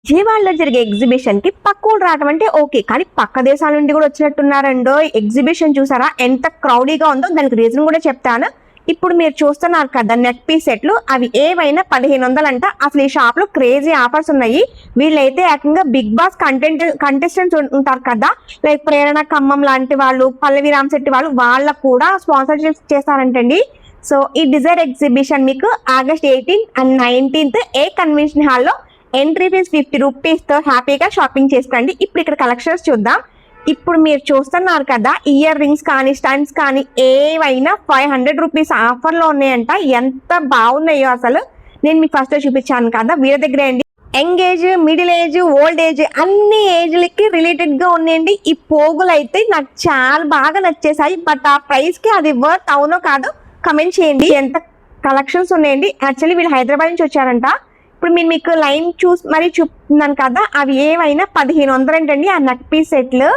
విజయవాడలో జరిగే ఎగ్జిబిషన్ కి పక్కూరు రావడం అంటే ఓకే, కానీ పక్క దేశాల నుండి కూడా వచ్చినట్టున్నారండో. ఎగ్జిబిషన్ చూసారా ఎంత క్రౌడీగా ఉందో? దానికి రీజన్ కూడా చెప్తాను. ఇప్పుడు మీరు చూస్తున్నారు కదా నెక్ పీస్ సెట్లు, అవి ఏవైనా 1500 అంట. అసలు ఈ షాప్ లో క్రేజీ ఆఫర్స్ ఉన్నాయి. వీళ్ళైతే ఏకంగా బిగ్ బాస్ కంటెస్టెంట్స్ ఉంటారు కదా, లైక్ ప్రేరణ ఖమ్మం లాంటి వాళ్ళు, పల్లవి రామశెట్టి వాళ్ళు, వాళ్ళకు కూడా స్పాన్సర్షిప్ చేస్తారంటండి. సో ఈ డిజైర్ ఎగ్జిబిషన్ మీకు ఆగస్ట్ 18 అండ్ 19 ఏ కన్వెన్షన్ హాల్లో ఎంట్రీ ఫీజ్ 50 రూపీస్తో హ్యాపీగా షాపింగ్ చేసుకోండి. ఇప్పుడు ఇక్కడ కలెక్షన్స్ చూద్దాం. ఇప్పుడు మీరు చూస్తున్నారు కదా, ఇయర్ రింగ్స్ కానీ స్టడ్స్ కానీ ఏవైనా 500 రూపీస్ ఆఫర్లో ఉన్నాయంట. ఎంత బాగున్నాయో అసలు. నేను మీకు ఫస్ట్ చూపించాను కదా, వీరి దగ్గర అండి young age, middle age, old age అన్ని ఏజ్లకి రిలేటెడ్గా ఉన్నాయండి. ఈ పోగులు అయితే నాకు చాలా బాగా నచ్చేసాయి. బట్ ఆ ప్రైస్కి అది వర్త్ అవునో కాదో కమెంట్ చేయండి. ఎంత కలెక్షన్స్ ఉన్నాయండి. యాక్చువల్లీ వీళ్ళు హైదరాబాద్ నుంచి వచ్చారంట. ఇప్పుడు నేను మీకు లైన్ చూసి మరీ చూపుతున్నాను కదా, అవి ఏవైనా 1500 అంటండి ఆ నెక్ పీస్ సెట్లు.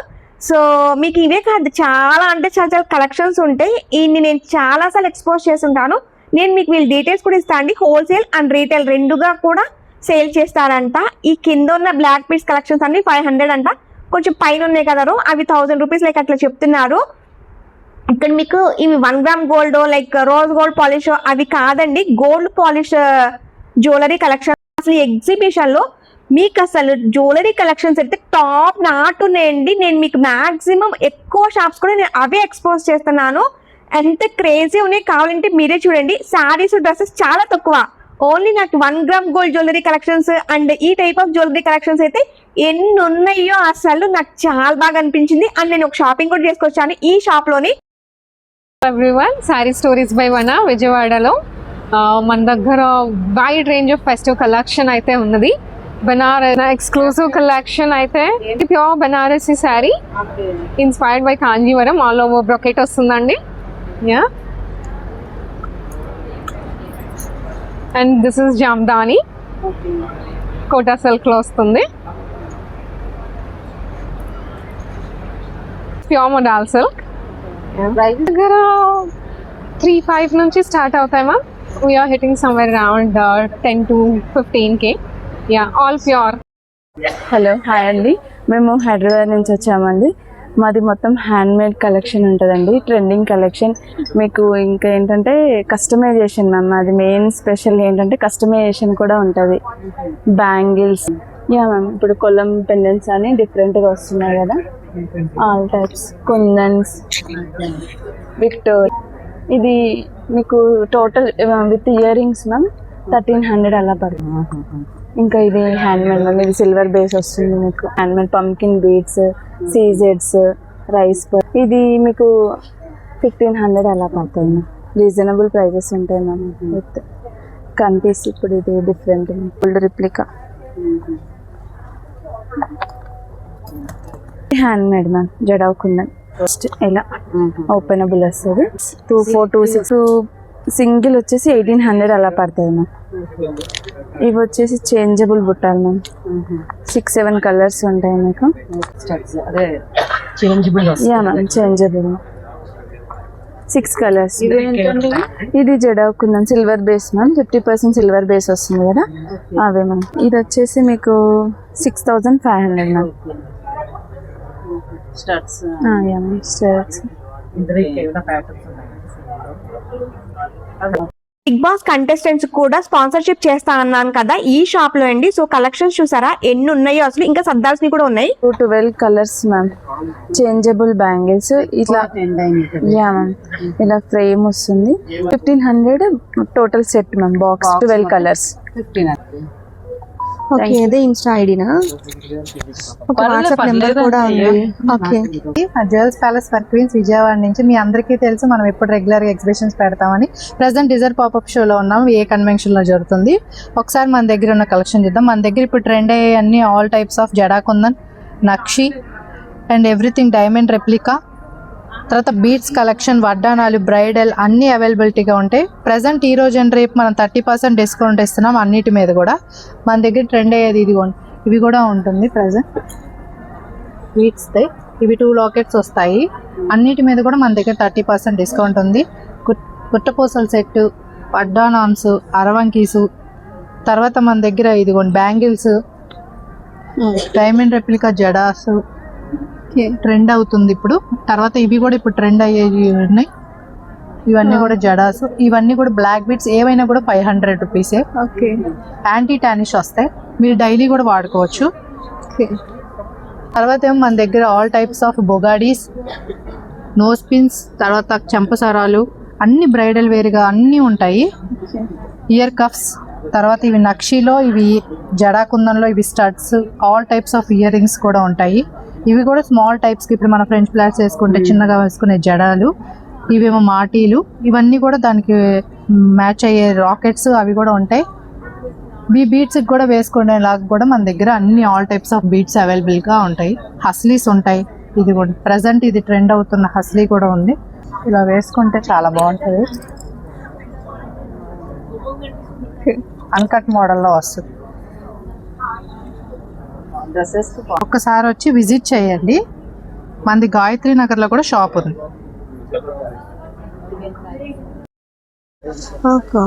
సో మీకు ఇవే కాదు, చాలా అంటే చాలా కలెక్షన్స్ ఉంటాయి. ఇన్ని నేను చాలాసార్లు ఎక్స్పోజ్ చేస్తుంటాను. నేను మీకు వీళ్ళ డీటెయిల్స్ కూడా ఇస్తాను అండి. హోల్సేల్ అండ్ రీటైల్ రెండుగా కూడా సేల్ చేస్తారంట. ఈ కింద ఉన్న బ్లాక్ పీస్ కలెక్షన్స్ అన్ని 500 అంట. కొంచెం పైన ఉన్నాయి కదా అవి 1000 రూపీస్ లైక్ అట్లా చెప్తున్నారు. ఇక్కడ మీకు ఇవి 1 gram gold like rose gold polish అవి కాదండి, గోల్డ్ పాలిష్ జ్యువెలరీ కలెక్షన్. అసలు ఎగ్జిబిషన్ లో మీకు అసలు జ్యువెలరీ కలెక్షన్స్ అయితే టాప్ నాట్ ఉన్నాయండి. నేను మీకు మాక్సిమం ఎక్కువ షాప్స్ కూడా నేను అవే ఎక్స్పోజ్ చేస్తున్నాను. ఎంత క్రేజీ ఉన్నాయి, కావాలంటే మీరే చూడండి. శారీస్, డ్రెస్సెస్ చాలా తక్కువ. ఓన్లీ నాకు 1 gram gold jewellery collections and ఈ టైప్ ఆఫ్ జ్యువెలరీ కలెక్షన్స్ అయితే ఎన్ని ఉన్నాయో అసలు నాకు చాలా బాగా అనిపించింది. అండ్ నేను ఒక షాపింగ్ కూడా చేసుకొచ్చాను ఈ షాప్ లోని. ఎవ్రీవన్, సారీ స్టోరీస్ బై వన విజయవాడలో మన దగ్గర wide range of festive collection అయితే ఉన్నది. బనారస్ ఎక్స్క్లూసివ్ కలెక్షన్ అయితే pure Banarasi sari inspired by Kanjeevaram, all over brocade వస్తుందండి. Yeah, and this is Jamdani, Kota silk లో వస్తుంది. ప్యూర్ మోడాల్ సిల్క్ దగ్గర 3-5 నుంచి స్టార్ట్ అవుతాయి ma'am. We're hitting somewhere around 10 to 15K. Yeah, all pure. Hello, hi అండి. మేము హైదరాబాద్ నుంచి వచ్చామండి. మాది మొత్తం హ్యాండ్మేడ్ కలెక్షన్ ఉంటుందండి, ట్రెండింగ్ కలెక్షన్. మీకు ఇంకా ఏంటంటే కస్టమైజేషన్ మ్యామ్, అది మెయిన్ స్పెషల్ ఏంటంటే కస్టమైజేషన్ కూడా ఉంటుంది. బ్యాంగిల్స్, యా మ్యామ్, ఇప్పుడు కొల్లం పెండెంట్స్ అని డిఫరెంట్గా వస్తున్నాయి కదా, ఆల్ టైప్స్, కుందన్స్, విక్టోర్. ఇది మీకు total with earrings ma'am 1300 అలా పడుతుంది. ఇంకా ఇది హ్యాండ్మేడ్ మ్యామ్, ఇది సిల్వర్ బేస్ వస్తుంది మీకు. హ్యాండ్మేడ్ పంకిన్ బీడ్స్, సీజెడ్స్, రైస్. ఇది మీకు 1500 అలా పడుతుంది మ్యామ్. రీజనబుల్ ప్రైజెస్ ఉంటాయి మ్యామ్. విత్ కనిపిస్తే ఇప్పుడు ఇది different gold replica handmade ma'am, జడవుకుందని ఫస్ట్ ఇలా ఓపెనబుల్ వస్తుంది. 2426 సింగిల్ వచ్చేసి 1800 అలా పడుతుంది మ్యామ్. ఇవి వచ్చేసి చేంజబుల్ బుట్టాలు మ్యామ్, 6-7 కలర్స్ ఉంటాయి మీకు. Yeah ma'am, changeable 6 colours. ఇది జడవుకుందాం silver base ma'am, 50% silver base వస్తుంది కదా, అవే మ్యామ్. ఇది వచ్చేసి మీకు 6500 మ్యామ్. బిగ్ బాస్ కంటెస్టెంట్స్ కూడా స్పాన్సర్షిప్ చేస్తా అన్నాను కదా ఈ షాప్ లో అండి. సో కలెక్షన్స్ చూసారా ఎన్ని ఉన్నాయో అసలు. ఇంకా సర్దాల్సినవి కూడా ఉన్నాయి. 12 కలర్స్ మ్యామ్, చేంజబుల్ బ్యాంగిల్స్ ఇట్లా. యా మ్యామ్, ఇలా ఫ్రేమ్ వస్తుంది. 1500 total set ma'am, box 12 colours. Okay, అదే ఇన్స్టా ఐడినా, ఒక వాట్సాప్ నెంబర్ కూడా ఉంది. Okay, jewels palace for queens Vijayawada నుంచి. మీ అందరికీ తెలుసు మనం ఎప్పుడు రెగ్యులర్గా ఎగ్జిబిషన్స్ పెడతామని. ప్రజెంట్ డిజైర్ పాపప్ షోలో ఉన్నాం, ఏ కన్వెన్షన్లో జరుగుతుంది. ఒకసారి మన దగ్గర ఉన్న కలెక్షన్ చూద్దాం. మన దగ్గర ఇప్పుడు ట్రెండ్ అయ్యే అన్ని ఆల్ టైప్స్ ఆఫ్ జడాకుందన్, నక్షి అండ్ ఎవ్రీథింగ్ డైమండ్ రెప్లికా, తర్వాత బీట్స్ కలెక్షన్, వడ్డానాలు, బ్రైడల్ అన్నీ అవైలబిలిటీగా ఉంటాయి. ప్రజెంట్ ఈ రోజు అండ్ రేపు మనం 30% డిస్కౌంట్ ఇస్తున్నాం అన్నిటి మీద కూడా. మన దగ్గర ట్రెండ్ అయ్యేది ఇవి కూడా ఉంటుంది. ప్రజెంట్ బీట్స్ది ఇవి 2 లాకెట్స్ వస్తాయి. అన్నిటి మీద కూడా మన దగ్గర 30% డిస్కౌంట్ ఉంది. కుట్టపూసల సెట్, వడ్డానాన్స్, అరవంకీసు, తర్వాత మన దగ్గర బ్యాంగిల్స్, డైమండ్ రెప్లికా జడాస్ ట్రెండ్ అవుతుంది ఇప్పుడు. తర్వాత ఇవి కూడా ఇప్పుడు ట్రెండ్ అయ్యేవి ఉన్నాయి. ఇవన్నీ కూడా జడాస్, ఇవన్నీ కూడా బ్లాక్ బీట్స్, ఏవైనా కూడా 500 రూపీసే. ఓకే. యాంటీ టానిష్ వస్తాయి, మీరు డైలీ కూడా వాడుకోవచ్చు. తర్వాత ఏమో మన దగ్గర ఆల్ టైప్స్ ఆఫ్ బొగాడీస్, నోస్ పిన్స్, తర్వాత చెంపసరాలు అన్ని బ్రైడల్ వేర్గా అన్నీ ఉంటాయి. ఇయర్ కఫ్స్, తర్వాత ఇవి నక్షిలో, ఇవి జడాకుందంలో, ఇవి studs, all types of ear rings కూడా ఉంటాయి. ఇవి కూడా స్మాల్ టైప్స్కి, ఇప్పుడు మన ఫ్రెంచ్ ప్లాట్స్ వేసుకుంటే చిన్నగా వేసుకునే జడాలు, ఇవేమో మాటీలు, ఇవన్నీ కూడా దానికి మ్యాచ్ అయ్యే రాకెట్స్ అవి కూడా ఉంటాయి. బీట్స్కి కూడా వేసుకునేలాగా కూడా మన దగ్గర అన్ని ఆల్ టైప్స్ ఆఫ్ బీట్స్ అవైలబుల్గా ఉంటాయి. హస్లీస్ ఉంటాయి. ఇది కూడా ప్రజెంట్ ఇది ట్రెండ్ అవుతున్న హస్లీ కూడా ఉంది. ఇలా వేసుకుంటే చాలా బాగుంటుంది. అన్కట్ మోడల్లో వస్తుంది. ఒక్కసారి వచ్చి విజిట్ చేయండి. మనది గాయత్రి నగర్లో కూడా షాప్ ఉంది. ఓకే.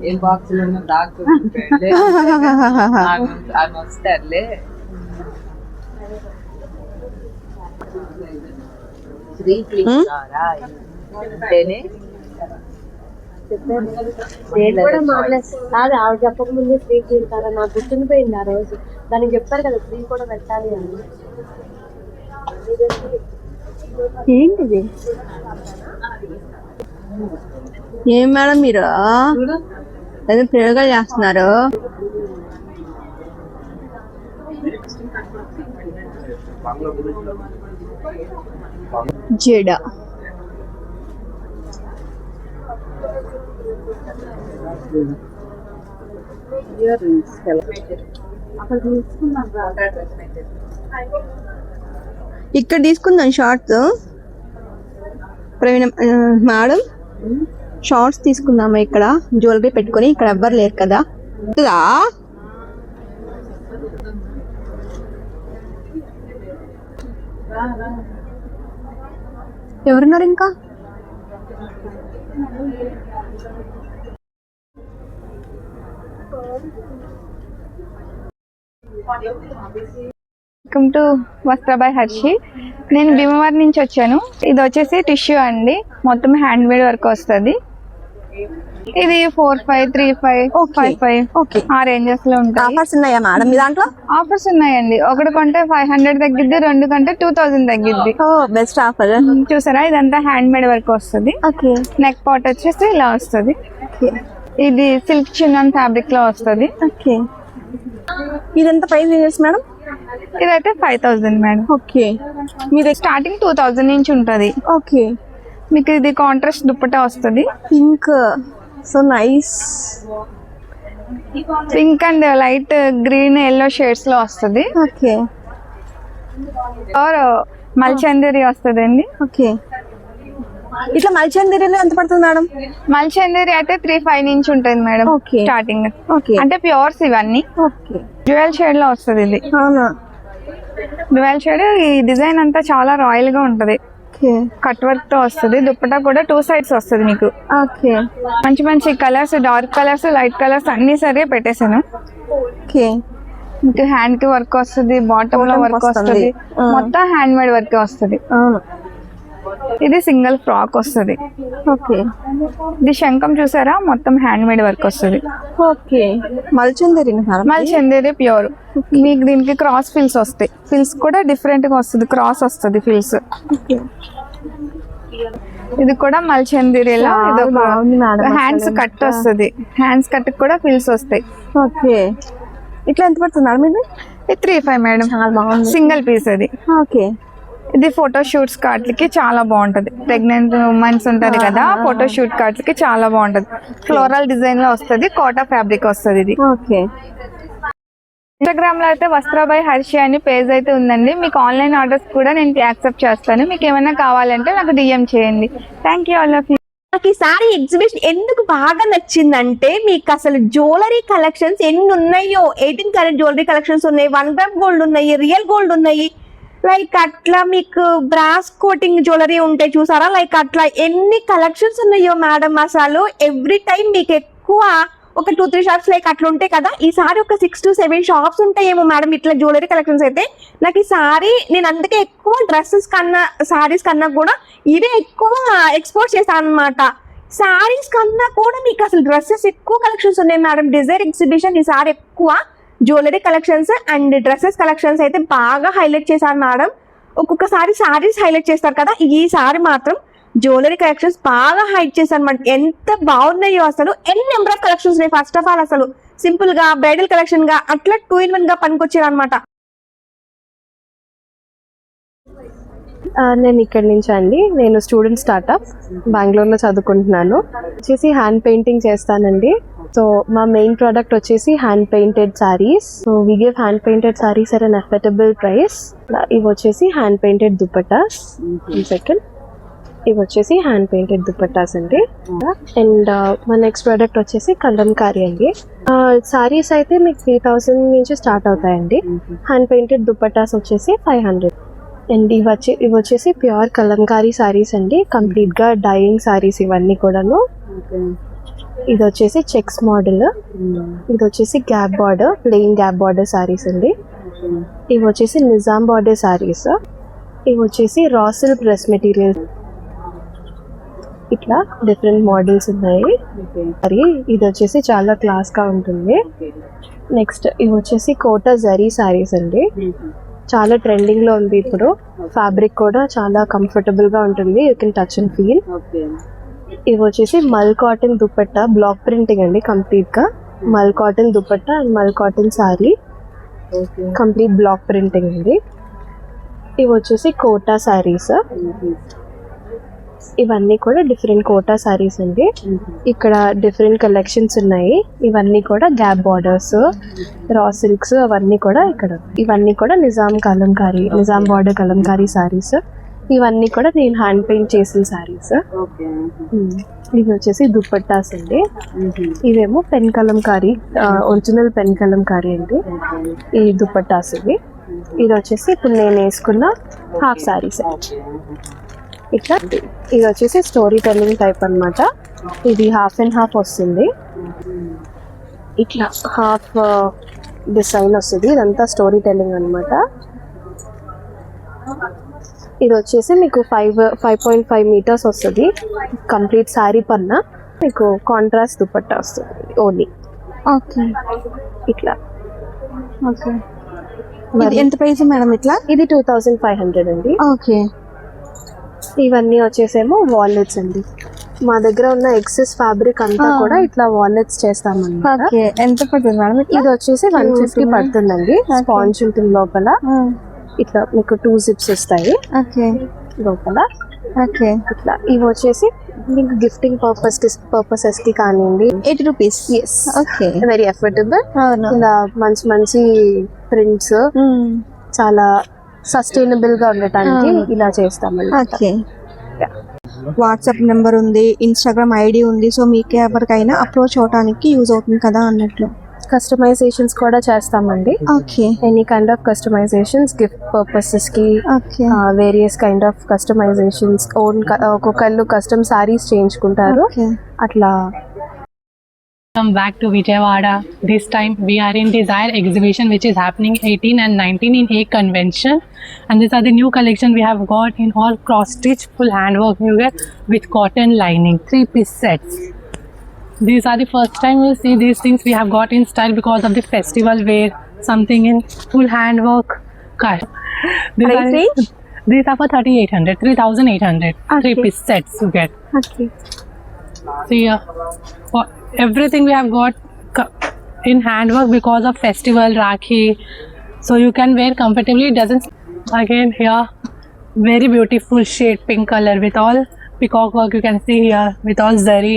ఏం బాక్సులు దాకు వస్తారులే. అంటేనే కాదు, ఆవిడ చెప్పక ముందే ఫ్రీ చేస్తారా? నాకు గుర్తుండిపోయింది ఆ రోజు. దానికి చెప్పారు కదా ఫ్రీ కూడా పెట్టాలి అని. ఏంటిది? ఏం మేడం మీరు ఏదో ప్రయోగాలు చేస్తున్నారు? జడ ఇక్కడ తీసుకుందాం షార్ట్స్. ప్రవీణ మేడం షార్ట్స్ తీసుకుందామా? ఇక్కడ జ్యువెలరీ పెట్టుకొని, ఇక్కడ ఎవ్వరు లేరు కదా. ఎవరున్నారు ఇంకా? వెల్కమ్ టు వస్త్ర బై హర్షి. నేను భీమవరం నుంచి వచ్చాను. ఇది వచ్చేసి టిష్యూ అండి, మొత్తం హ్యాండ్ మేడ్ వర్క్ వస్తుంది. ఇది 45, 35, 55 ఆ రేంజెస్ లో ఉంటాయి. ఆఫర్స్ ఉన్నాయా మేడం మీ దాంట్లో? ఆఫర్స్ ఉన్నాయండి. ఒకటి కొంటే 500 తగ్గిద్ది, 2 కొంటే 2000 తగ్గిద్ది. Best offer. చూసారా, ఇదంతా హ్యాండ్ మేడ్ వర్క్ వస్తుంది. ఓకే. నెక్ పాట్ వచ్చేసి ఇలా వస్తుంది. ఇది సిల్క్ చిన్నన్ ఫ్యాబ్రిక్ లో వస్తుంది. ఓకే. ఇదంతా ప్రైస్ మేడం? ఇదైతే 5000 మేడం. ఓకే. మీది స్టార్టింగ్ 2000 నుంచి ఉంటది. ఓకే. మీకు ఇది కాంట్రాస్ట్ దుప్పటా వస్తుంది. Pink, so nice. Pink and light green, yellow shades లో వస్తుంది. ఓకే. ఆర్ మల్చందేరి వస్తుంది అండి. ఓకే. ఇట్లా మల్చందేరిలో ఎంత పడుతుంది మేడం? మల్చందేరి అయితే 35 నుంచి ఉంటుంది మేడం. ఓకే. స్టార్టింగ్. ఓకే. అంటే ప్యూర్స్ ఇవన్నీ. ఓకే. డ్యూయల్ షేడ్ లో వస్తుంది ఇది. అవునా? Dual shade. ఈ డిజైన్ అంతా చాలా రాయల్ గా ఉంటది. కట్ వర్క్ తో వస్తుంది. దుప్పటా కూడా 2 సైడ్స్ వస్తుంది మీకు. ఓకే. మంచి మంచి colours, dark colours, light colours అన్ని సరే పెట్టేసాను. ఓకే. మీకు హ్యాండ్ కి వర్క్ వస్తుంది, బాటమ్ లో వర్క్ వస్తుంది, మొత్తం హ్యాండ్ మేడ్ వర్క్ వస్తుంది. అవును. ఇది సింగిల్ ఫ్రాక్ వస్తుంది. ఓకే. ఇది శంఖం చూసారా, మొత్తం హ్యాండ్ మేడ్ వర్క్ వస్తుంది. ఓకే. మల్చందేరి మల్చందేరి ప్యూర్. మీకు దీనికి క్రాస్ ఫిల్స్ వస్తాయి. ఫిల్స్ కూడా డిఫరెంట్ గా వస్తుంది, క్రాస్ వస్తుంది ఫిల్స్. ఇది కూడా మల్చందేరిలో హ్యాండ్స్ కట్ వస్తుంది. హ్యాండ్స్ కట్ కూడా ఫిల్స్ వస్తాయి. ఓకే. ఇట్లా ఎంత పడుతుంది మేడం ఇది? 35 మేడం. చాలా బాగుంది. సింగిల్ పీస్ అది. ఓకే. ఇది ఫోటో షూట్స్ కార్డ్లకి చాలా బాగుంటది. ప్రెగ్నెంట్ ఉమెన్స్ ఉంటది కదా, ఫోటో షూట్ కార్డ్లకి చాలా బాగుంటది. ఫ్లోరల్ డిజైన్ లో వస్తుంది, కోటా ఫ్యాబ్రిక్ వస్తుంది ఇది. ఓకే. ఇన్స్టాగ్రామ్ లో అయితే వస్త్ర బై హర్షి అని పేజ్ అయితే ఉందండి. మీకు ఆన్లైన్ ఆర్డర్స్ కూడా నేను యాక్సెప్ట్ చేస్తాను. మీకు ఏమైనా కావాలంటే నాకు డిఎం చేయండి. Thank you all of you. నాకు ఈ సారీ ఎగ్జిబిషన్ ఎందుకు బాగా నచ్చిందంటే, మీకు అసలు జ్యువెలరీ కలెక్షన్స్ ఎన్ని ఉన్నాయో. 18 క్యారెట్ జ్యువెలరీ కలెక్షన్స్ ఉన్నాయి, 1 గ్రామ్ గోల్డ్ ఉన్నాయి, రియల్ గోల్డ్ ఉన్నాయి. లైక్ అట్లా మీకు బ్రాస్ కోటింగ్ జ్యువెలరీ ఉంటాయి చూసారా, లైక్ అట్లా ఎన్ని కలెక్షన్స్ ఉన్నాయో మేడం. అసలు ఎవ్రీ టైం మీకు ఎక్కువ ఒక 2-3 షాప్స్ లైక్ అట్లా ఉంటాయి కదా, ఈసారి ఒక 6-7 షాప్స్ ఉంటాయేమో మేడం ఇట్లా జ్యువెలరీ కలెక్షన్స్ అయితే. నాకు ఈసారి నేను అందుకే ఎక్కువ డ్రెస్సెస్ కన్నా శారీస్ కన్నా కూడా ఇవే ఎక్కువ ఎక్స్పోర్ట్ చేశాను అనమాట. శారీస్ కన్నా కూడా మీకు అసలు డ్రెస్సెస్ ఎక్కువ కలెక్షన్స్ ఉన్నాయి మేడం. డిజైర్ ఎగ్జిబిషన్ ఈసారి ఎక్కువ jewellery collections and dresses collections అయితే బాగా హైలైట్ చేశారు మేడం. ఒక్కొక్కసారి శారీస్ హైలైట్ చేస్తారు కదా, ఈసారి మాత్రం జ్యువెలరీ కలెక్షన్స్ బాగా హైట్ చేశారు అన్నమాట. ఎంత బాగున్నాయో అసలు, ఎన్ని నెంబర్ ఆఫ్ కలెక్షన్స్ ఉన్నాయి. ఫస్ట్ ఆఫ్ ఆల్ అసలు సింపుల్ గా బ్రైడల్ కలెక్షన్ గా అట్లా 2-in-1 గా పనికొచ్చారు అనమాట. నేను ఇక్కడి నుంచి అండి, నేను స్టూడెంట్ స్టార్ట్అప్ బెంగళూరులో చదువుకుంటున్నాను. వచ్చేసి హ్యాండ్ పెయింటింగ్ చేస్తానండి. సో మా మెయిన్ ప్రోడక్ట్ వచ్చేసి hand painted saris. So we give hand painted saris at an affordable price. ఇవి వచ్చేసి హ్యాండ్ పెయింటెడ్ దుపట్టాస్. సెకండ్ ఇవి వచ్చేసి హ్యాండ్ పెయింటెడ్ దుపట్టాస్ అండి. అండ్ మా నెక్స్ట్ ప్రోడక్ట్ వచ్చేసి కలంకారీ అండి. శారీస్ అయితే మీకు 3000 నుంచి స్టార్ట్ అవుతాయండి. హ్యాండ్ పెయింటెడ్ దుపట్టాస్ వచ్చేసి 500. అండ్ ఇవి వచ్చేసి ప్యూర్ కలంకారీ శారీస్ అండి, కంప్లీట్ గా డైయింగ్ శారీస్ ఇవన్నీ కూడాను. ఇది వచ్చేసి చెక్స్ మోడల్, ఇది వచ్చేసి gap border, plain gap border saris అండి. ఇవి వచ్చేసి నిజాం బార్డర్ శారీస్. ఇవి వచ్చేసి రా సిల్క్ డ్రెస్ మెటీరియల్. ఇట్లా డిఫరెంట్ మోడల్స్ ఉన్నాయి. మరి ఇది వచ్చేసి చాలా క్లాస్ గా ఉంటుంది. నెక్స్ట్ ఇవి వచ్చేసి కోటా జరీ శారీస్ అండి, చాలా ట్రెండింగ్ లో ఉంది ఇప్పుడు. ఫ్యాబ్రిక్ కూడా చాలా కంఫర్టబుల్ గా ఉంటుంది, you can touch and feel. ఇవి వచ్చేసి మల్ కాటన్ దుపట్టా, బ్లాక్ ప్రింటింగ్ అండి కంప్లీట్ గా. మల్ కాటన్ దుపట్టా అండ్ మల్ cotton sari, complete block printing అండి. ఇవి వచ్చేసి కోటా శారీస్. ఇవన్నీ కూడా డిఫరెంట్ కోటా శారీస్ అండి. ఇక్కడ డిఫరెంట్ కలెక్షన్స్ ఉన్నాయి. ఇవన్నీ కూడా గ్యాప్ బార్డర్స్, రా సిల్క్స్ అవన్నీ కూడా ఇక్కడ. ఇవన్నీ కూడా నిజాం కలంకారీ, నిజాం బార్డర్ కలంకారీ శారీస్. ఇవన్నీ కూడా నేను హ్యాండ్ పెయింట్ చేసిన శారీస్. ఇవి వచ్చేసి దుపట్టాస్ అండి. ఇవేమో pen Kalamkari, original pen Kalamkari అండి ఈ దుపట్టాస్ ఇవి. ఇది వచ్చేసి ఇప్పుడు నేను వేసుకున్న హాఫ్ శారీస్. ఇట్లా ఇది వచ్చేసి స్టోరీ టెల్లింగ్ టైప్ అన్నమాట. ఇది హాఫ్ అండ్ హాఫ్ వస్తుంది, ఇట్లా హాఫ్ డిజైన్ వస్తుంది. ఇదంతా స్టోరీ టెల్లింగ్ అన్నమాట. ఇది వచ్చేసి మీకు 5.5 మీటర్స్ వస్తుంది కంప్లీట్ శారీ పన్నా. మీకు కాంట్రాస్ట్ దుపట్టా వస్తుంది ఓన్లీ. ఓకే ఇట్లా ఓకే. ఎంత ప్రైస్ మేడం ఇట్లా? ఇది 2500 అండి. ఓకే. ఇవన్నీ వచ్చేసేమో వాలెట్స్ అండి. మా దగ్గర ఉన్న ఎక్సెస్ ఫ్యాబ్రిక్ అంతా కూడా ఇట్లా వాలెట్స్ చేస్తామండి. ఓకే. ఎంత పడుతుంది మేడం? ఇది వచ్చేసి 150 పడుతుందండి. స్పాంజ్ ఉంటుంది లోపల. ఇట్లా మీకు 2 జిప్స్ వస్తాయి ఓకే లోపల. ఓకే. ఇట్లా ఇవి వచ్చేసి మీకు గిఫ్టింగ్ పర్పసెస్ కి కానివ్వండి. 80 rupees. Yes, okay. Very affordable. అవును. ఇలా మంచి మంచి ప్రింట్స్, చాలా సస్టైనబుల్ గా ఉండటానికి ఇలా చేస్తామండి. ఓకే. వాట్సాప్ నెంబర్ ఉంది, ఇన్స్టాగ్రామ్ ఐడి ఉంది. సో మీకు ఎవరికైనా అప్రోచ్ అవడానికి యూజ్ అవుతుంది కదా అన్నట్లు. కస్టమైజేషన్స్ కూడా చేస్తామండి. Okay. Any kind of customisations, gift purposes కి, okay. Various kind of customisations. ఒక్కొక్కళ్ళు కస్టమ్ సారీస్ చేయించుకుంటారు. ఓకే. అట్లా. Welcome back to Vijayawada. This time we are in Desire exhibition which is happening 18 and 19 in Hague Convention, and these are the new collection we have got in all cross stitch full handwork you get with cotton lining, 3-piece sets. These are the first time you'll see these things we have got in style because of the festival wear, something in full handwork. Price range? These are for 3800, 3800. Okay. 3-piece sets you get. Okay. See, for everything we have got in handwork because of festival, Rakhi, so you can wear comfortably. It doesn't, again here, very beautiful shade pink color with all peacock work you can see here with all zari,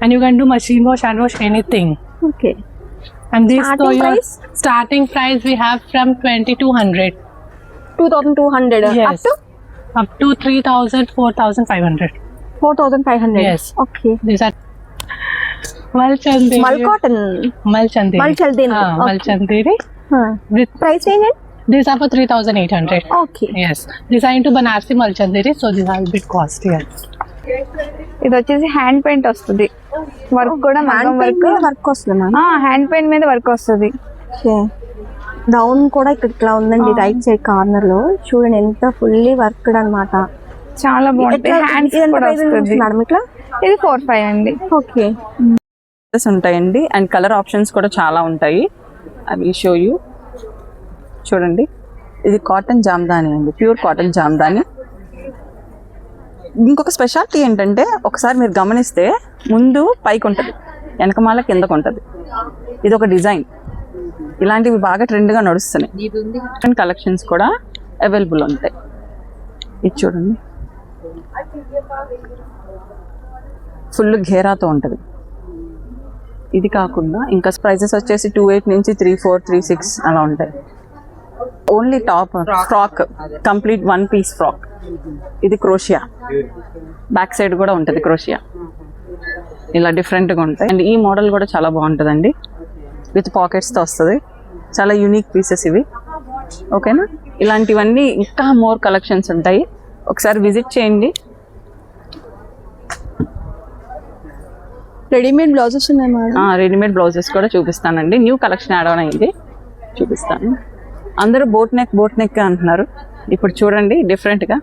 and you can do machine wash, hand wash, anything. Okay. And this Starting price? starting price we have from 2200. 2200. Yes. Up to 3000, 4500. 4500. Yes. Okay. These are Malchanderi. మల్ cotton. Malchanderi. Malchanderi. Malchanderi. With price range These are for 3,800. Okay. Yes. These are into Banarsi Malchandari, so these are a bit costlier. ఇది వచ్చేసి hand paint వస్తుంది, work కూడా మగ్గం work, work వస్తుంది ma'am. Hand paint మీద work వస్తుంది. Okay. Down కూడా ఇక్కడ ఇట్లా ఉందండి రైట్ సైడ్ కార్నర్ లో, చూడండి ఎంత ఫుల్లీ వర్క్డ్ అన్నమాట. చాలా బాగుంటుంది. హ్యాండ్స్ కూడా వస్తుంది మేడం ఇట్లా. ఇది 4,500 అండి. ఓకే. ఉంటాయండి అండ్ కలర్ ఆప్షన్స్ కూడా చాలా ఉంటాయి. అవి షో యూ. చూడండి, ఇది కాటన్ జామ్దాని అండి, ప్యూర్ కాటన్ జామ్దాని. ఇంకొక స్పెషాలిటీ ఏంటంటే ఒకసారి మీరు గమనిస్తే ముందు పైకి ఉంటుంది, వెనకమాల కిందకు ఉంటుంది. ఇది ఒక డిజైన్. ఇలాంటివి బాగా ట్రెండ్గా నడుస్తున్నాయి. కలెక్షన్స్ కూడా అవైలబుల్ ఉంటాయి. ఇది చూడండి, ఫుల్ ఘేరాతో ఉంటుంది. ఇది కాకుండా ఇంకా ప్రైజెస్ వచ్చేసి 28 నుంచి 34, 36 అలా ఉంటాయి. Only top frock, complete 1 piece frock. ఇది క్రోషియా, బ్యాక్ సైడ్ కూడా ఉంటుంది క్రోషియా. ఇలా డిఫరెంట్గా ఉంటాయి. అండ్ ఈ మోడల్ కూడా చాలా బాగుంటుందండి, విత్ పాకెట్స్తో వస్తుంది. చాలా యూనిక్ పీసెస్ ఇవి. ఓకేనా, ఇలాంటివన్నీ ఇంకా మోర్ కలెక్షన్స్ ఉంటాయి, ఒకసారి విజిట్ చేయండి. రెడీమేడ్ బ్లౌజెస్ ఉన్నాయి మేడం. రెడీమేడ్ బ్లౌజెస్ కూడా చూపిస్తానండి. న్యూ కలెక్షన్ యాడ్ ఆన్ అయింది, చూపిస్తాను. అందరూ బోట్ నెక్ అంటున్నారు. ఇప్పుడు చూడండి డిఫరెంట్గా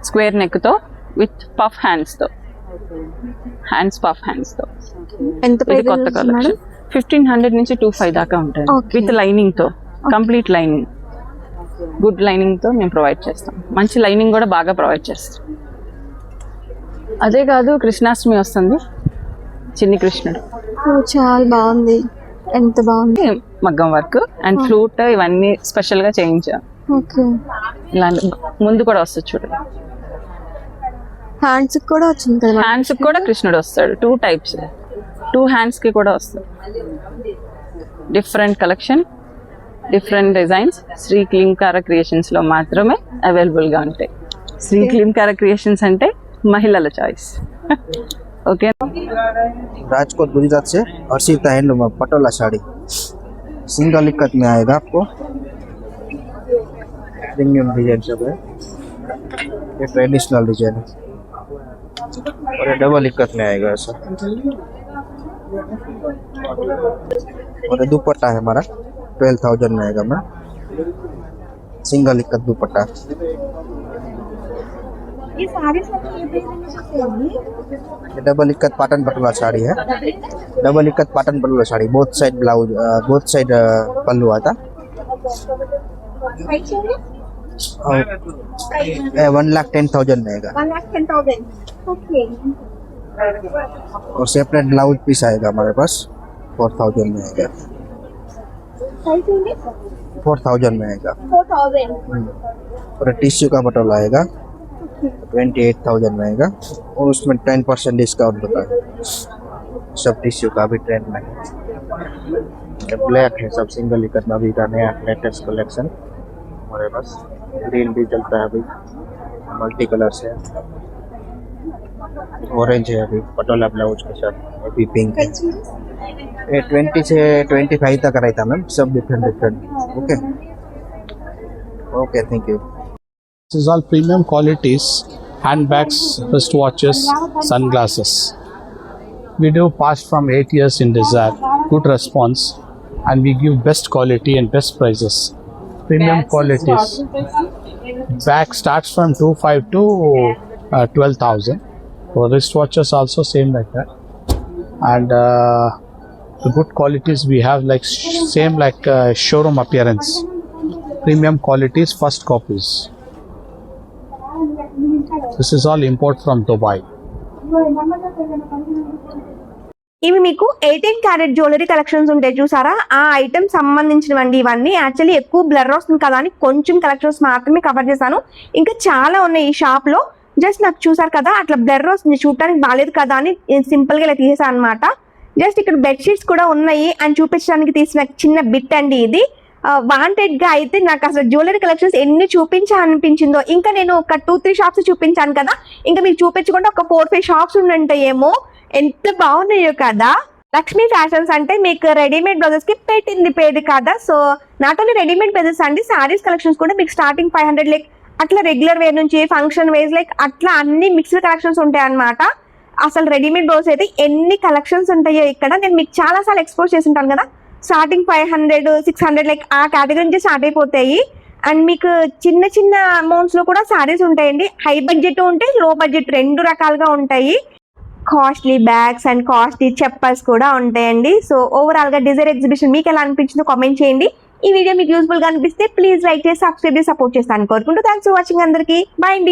స్క్వేర్ నెక్తో విత్ పఫ్ హ్యాండ్స్తో, పఫ్ హ్యాండ్స్తో. ఎంత ఇది కొత్త కలెక్షన్. 1,500 నుంచి 2,500 దాకా ఉంటాయి. విత్ లైనింగ్తో, కంప్లీట్ లైనింగ్, గుడ్ లైనింగ్తో మేము ప్రొవైడ్ చేస్తాం. మంచి లైనింగ్ కూడా బాగా ప్రొవైడ్ చేస్తాం. అదే కాదు, కృష్ణాష్టమి వస్తుంది, చిన్ని కృష్ణుడు. చాలా బాగుంది, ఎంత బాగుంది. మగ్గం వర్క్ అండ్ ఫ్లూట్ ఇవన్నీ స్పెషల్గా చేయించాం. ఓకే. ఇలాంటి ముందు కూడా వస్తుంది చూడండి. హ్యాండ్స్ కూడా వచ్చింది కదా. హ్యాండ్స్ కూడా కృష్ణుడు వస్తాడు, 2 టైప్స్, 2 హ్యాండ్స్ కి కూడా వస్తాడు. Different collection, different designs Shri Klinkara creations లో మాత్రమే అవైలబుల్ గా ఉంటాయి. శ్రీ క్లీంకార క్రియేషన్స్ అంటే మహిళల చాయిస్. ఓకే. राजकोट गुजरात से हर्षिता हैंडलूम पटोला साड़ी, सिंगल इक्कत में आएगा आपको, प्रीमियम डिजाइन सब है, ये ट्रेडिशनल डिजाइन है और ये डबल इक्कत में आएगा ऐसा। और ये दुपट्टा है हमारा 12,000 में आएगा मैम, सिंगल इक्कत दुपट्टा। ये सारे ये डबल इक्कत पाटन पटोला साड़ी है, double ikat Patan patola sari, both side blouse, both side pallu आता। 1,10,000 में आएगा 1,10,000. ओके. और सेपरेट ब्लाउज पीस आएगा हमारे पास 4,000 में आएगा, 4,000 में आएगा। 4,000. और टिश्यू का पटोला आएगा 28,000 में आएगा, और उसमें 10% डिस्काउंट होता है। सब टिश्यू का भी ट्रेंड में है। ब्लैक है सब, सिंगल इकट में अभी का नया लेटेस्ट कलेक्शन हमारे पास। ग्रीन भी चलता है अभी, मल्टी कलर से, ऑरेंज है अभी पटोला ब्लाउज के साथ, अभी पिंक है। ये 20 से 25 तक रहता मैम, सब different. Okay okay, thank you. This is all premium qualities, handbags, wristwatches, sunglasses. We do past from 8 years in Desire, good response, and we give best quality and best prices. Premium qualities. Bag starts from 2,500 to 12,000. For wristwatches also same like that. And the good qualities we have like same like showroom appearance. Premium qualities, first copies. This is all import from Dubai. ఇవి మీకు 18 carrot jewellery collections ఉంటాయి చూసారా, ఆ item సంబంధించినవండి ఇవన్నీ. Actually ఎక్కువ blur వస్తుంది కదా అని కొంచెం కలెక్షన్స్ మాత్రమే కవర్ చేశాను, ఇంకా చాలా ఉన్నాయి ఈ షాప్ లో. జస్ట్ నాకు చూసారు కదా అట్లా బ్లర్ వస్తుంది, చూడటానికి బాగాలేదు కదా అని సింపుల్ గా ఇలా తీసేసాను అనమాట. జస్ట్ ఇక్కడ బెడ్షీట్స్ కూడా ఉన్నాయి అని చూపించడానికి తీసిన చిన్న బిట్ అండి ఇది. వాంటెడ్ గా అయితే నాకు అసలు జ్యువెలరీ కలెక్షన్స్ ఎన్ని చూపించాలనిపించిందో. ఇంకా నేను ఒక 2-3 షాప్స్ చూపించాను కదా, ఇంకా మీకు చూపించకుండా ఒక 4-5 షాప్స్ ఉండంటాయేమో. ఎంత బాగున్నాయో కదా. లక్ష్మీ ఫ్యాషన్స్ అంటే మీకు రెడీమేడ్ బ్లౌజెస్ కి పెట్టింది పేరు కదా. So not only readymade blouses అండి, సారీస్ కలెక్షన్స్ కూడా మీకు స్టార్టింగ్ 500 లైక్ అట్లా రెగ్యులర్ వేర్ నుంచి ఫంక్షన్ వేర్ లైక్ అట్లా అన్ని మిక్స్డ్ కలెక్షన్స్ ఉంటాయి అన్నమాట. అసలు రెడీమేడ్ బ్లౌజ్ అయితే ఎన్ని కలెక్షన్స్ ఉంటాయో ఇక్కడ నేను మీకు చాలా సార్లు ఎక్స్పోజ్ చేసి ఉంటాను కదా. స్టార్టింగ్ 500, 600 లైక్ ఆ కేటగిరీ నుంచి స్టార్ట్ అయిపోతాయి. అండ్ మీకు చిన్న చిన్న అమౌంట్స్ లో కూడా సారీస్ ఉంటాయండి. హై బడ్జెట్ ఉంటాయి, లో బడ్జెట్ 2 రకాలుగా ఉంటాయి. Costly bags and costly chappals కూడా ఉంటాయండి. సో ఓవరాల్ గా డిజైర్ ఎగ్జిబిషన్ మీకు ఎలా అనిపించిందో కామెంట్ చేయండి. ఈ వీడియో మీకు యూస్ఫుల్ గా అనిపిస్తే ప్లీజ్ లైక్ చేసి సబ్స్క్రైబ్ చేసి సపోర్ట్ చేస్తాను కోరుకుంటూ థ్యాంక్స్ ఫర్ వాచింగ్ అందరికీ. బాయ్ అండి.